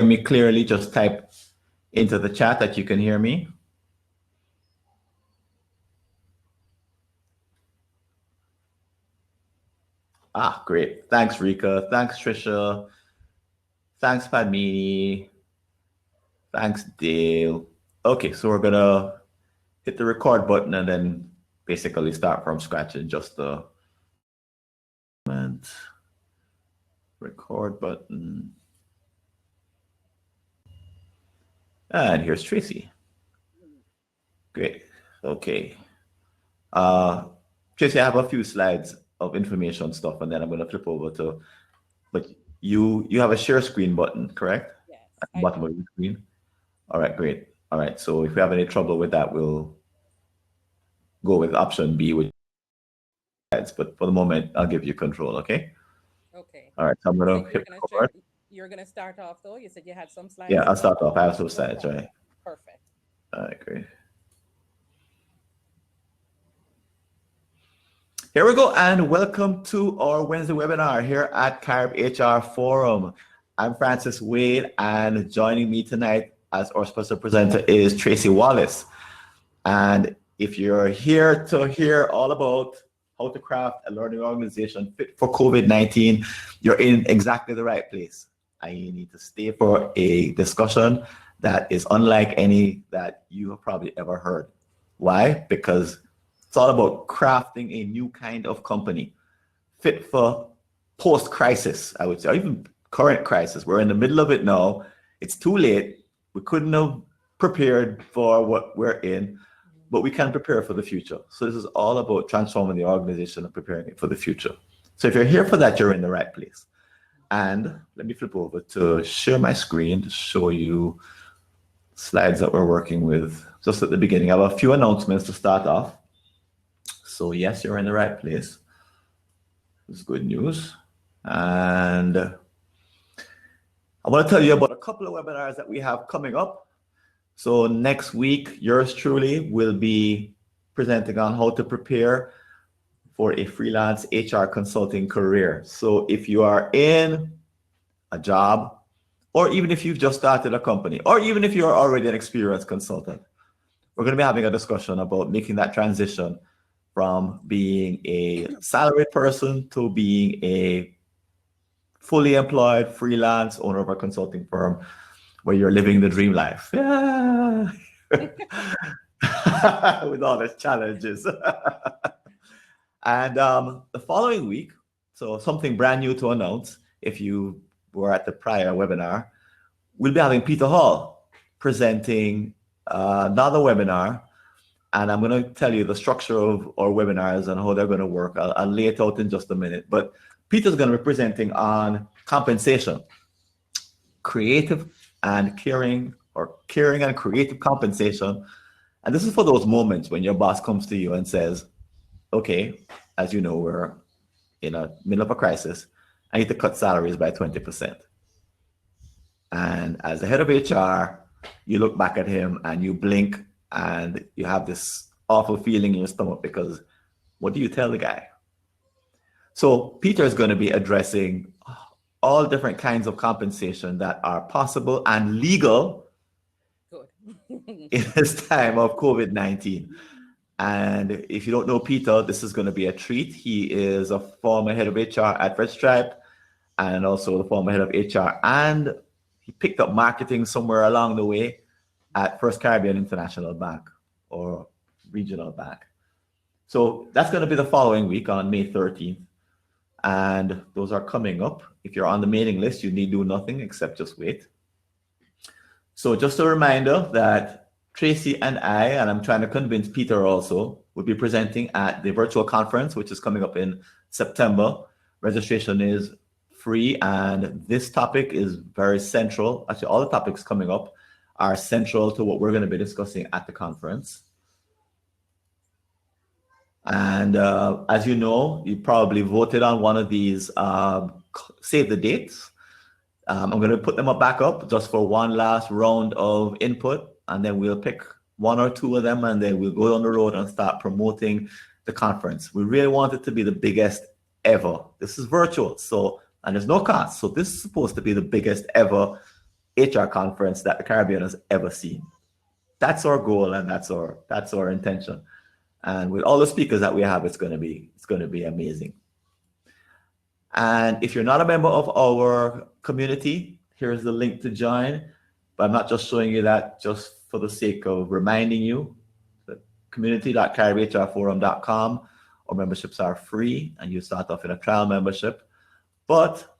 me clearly, just type into the chat that you can hear me. Ah, great. Thanks, Rika. Thanks, Trisha. Thanks, Padmini. Thanks, Dale. Okay, so we're gonna hit the record button and then basically start from scratch in just a moment. Record button. And here's Tracy. Great. Okay. Tracy, I have a few slides of information stuff, and then I'm going to flip over to, but you have a share screen button, correct? Yes. At the bottom of the screen. All right, great. All right, so if we have any trouble with that, we'll go with option B, which slides, but for the moment, I'll give you control, okay? Okay. All right, so I'm going to hit record. You're gonna start off though. You said you had some slides. Yeah, I'll start off. I have some slides, right? Perfect. All right, great. Here we go, and welcome to our Wednesday webinar here at Carib HR Forum. I'm Francis Wade, and joining me tonight as our special presenter is Tracy Wallace. And if you're here to hear all about how to craft a learning organization fit for COVID-19, you're in exactly the right place. And you need to stay for a discussion that is unlike any that you have probably ever heard. Why? Because it's all about crafting a new kind of company fit for post-crisis, I would say, or even current crisis. We're in the middle of it now. It's too late. We couldn't have prepared for what we're in, but we can prepare for the future. So this is all about transforming the organization and preparing it for the future. So if you're here for that, you're in the right place. And let me flip over to share my screen to show you slides that we're working with just at the beginning. I have a few announcements to start off. So yes, you're in the right place. It's good news. And I want to tell you about a couple of webinars that we have coming up. So next week, yours truly will be presenting on how to prepare for a freelance HR consulting career. So if you are in a job, or even if you've just started a company, or even if you're already an experienced consultant, we're going to be having a discussion about making that transition from being a salaried person to being a fully employed freelance owner of a consulting firm where you're living the dream life. Yeah. With all its challenges. And the following week, so something brand new to announce, if you were at the prior webinar, we'll be having Peter Hall presenting another webinar. And I'm going to tell you the structure of our webinars and how they're going to work. I'll lay it out in just a minute. But Peter's going to be presenting on compensation, creative and caring, or caring and creative compensation. And this is for those moments when your boss comes to you and says, okay, as you know, we're in the middle of a crisis. I need to cut salaries by 20%. And as the head of HR, you look back at him and you blink and you have this awful feeling in your stomach because what do you tell the guy? So Peter is going to be addressing all different kinds of compensation that are possible and legal in this time of COVID-19. And if you don't know Peter, this is going to be a treat. He is a former head of HR at Red Stripe and also the former head of HR. And he picked up marketing somewhere along the way at First Caribbean International Bank or Regional Bank. So that's going to be the following week on May 13th. And those are coming up. If you're on the mailing list, you need do nothing except just wait. So just a reminder that Tracy and I'm trying to convince Peter also, will be presenting at the virtual conference, which is coming up in September. Registration is free, and this topic is very central. Actually, all the topics coming up are central to what we're going to be discussing at the conference. And as you know, you probably voted on one of these save the dates. I'm going to put them back up just for one last round of input, and then we'll pick one or two of them, and then we'll go on the road and start promoting the conference. We really want it to be the biggest ever. This is virtual, so, and there's no cost. So this is supposed to be the biggest ever HR conference that the Caribbean has ever seen. That's our goal, and that's our intention. And with all the speakers that we have, it's going to be amazing. And if you're not a member of our community, here's the link to join. But I'm not just showing you that just for the sake of reminding you. Community.caribhrforum.com. Our memberships are free, and you start off in a trial membership. But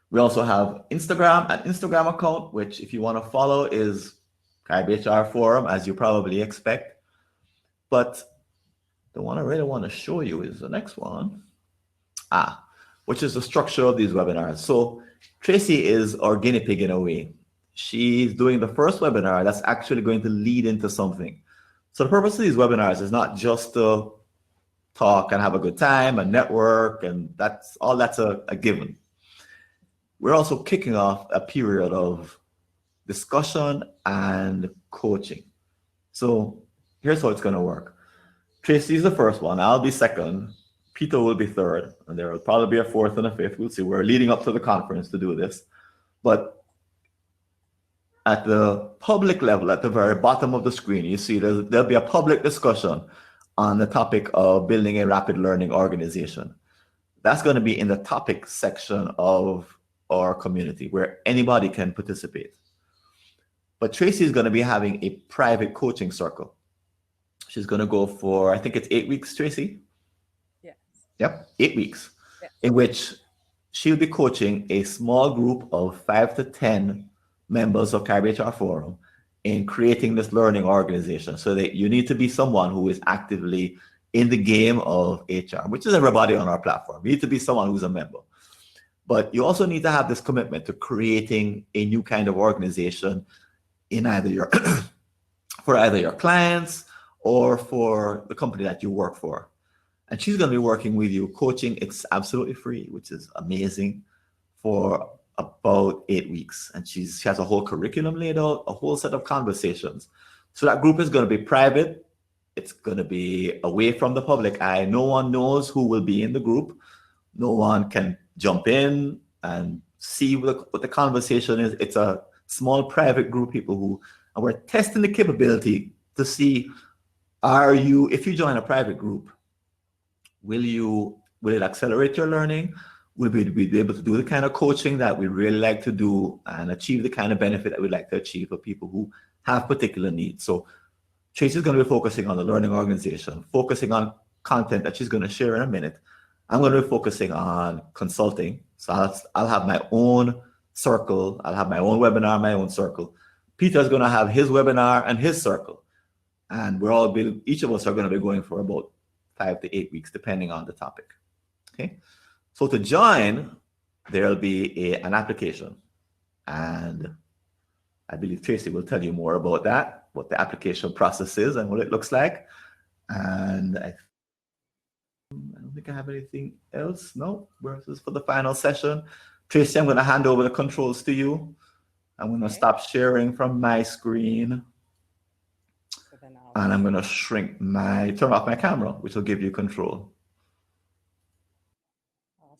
we also have an Instagram account, which if you want to follow is Carib HR Forum, as you probably expect. But the one I really want to show you is the next one, which is the structure of these webinars. So Tracy is our guinea pig in a way. She's doing the first webinar that's actually going to lead into something. So the purpose of these webinars is not just to talk and have a good time and network, and that's a given. We're also kicking off a period of discussion and coaching. So here's how it's going to work. Tracy is the first one. I'll be second. Peter will be third. And there will probably be a fourth and a fifth. We'll see. We're leading up to the conference to do this. But at the public level, at the very bottom of the screen, you see there'll be a public discussion on the topic of building a rapid learning organization. That's going to be in the topic section of our community where anybody can participate. But Tracy is going to be having a private coaching circle. She's going to go for, I think it's 8 weeks, Tracy? Yes. Yep, 8 weeks, yes. In which she'll be coaching a small group of 5 to 10 members of Carib HR Forum in creating this learning organization. So that you need to be someone who is actively in the game of HR, which is everybody on our platform. You need to be someone who's a member. But you also need to have this commitment to creating a new kind of organization in either your for either your clients or for the company that you work for. And she's going to be working with you, coaching. It's absolutely free, which is amazing, for about 8 weeks. And she has a whole curriculum laid out, a whole set of conversations. So that group is going to be private. It's going to be away from the public eye. No one knows who will be in the group. No one can jump in and see what the conversation is. It's a small private group of people and we're testing the capability to see, if you join a private group, will it accelerate your learning? Will we be able to do the kind of coaching that we really like to do and achieve the kind of benefit that we'd like to achieve for people who have particular needs? So Tracy's going to be focusing on the learning organization, focusing on content that she's going to share in a minute. I'm going to be focusing on consulting. So I'll have my own circle. I'll have my own webinar, my own circle. Peter's going to have his webinar and his circle. And each of us are going to be going for about 5 to 8 weeks, depending on the topic. Okay. So to join, there'll be an application. And I believe Tracy will tell you more about that, what the application process is and what it looks like. And I don't think I have anything else. No, this is for the final session. Tracy, I'm going to hand over the controls to you. I'm going to stop sharing from my screen. And I'm going to turn off my camera, which will give you control.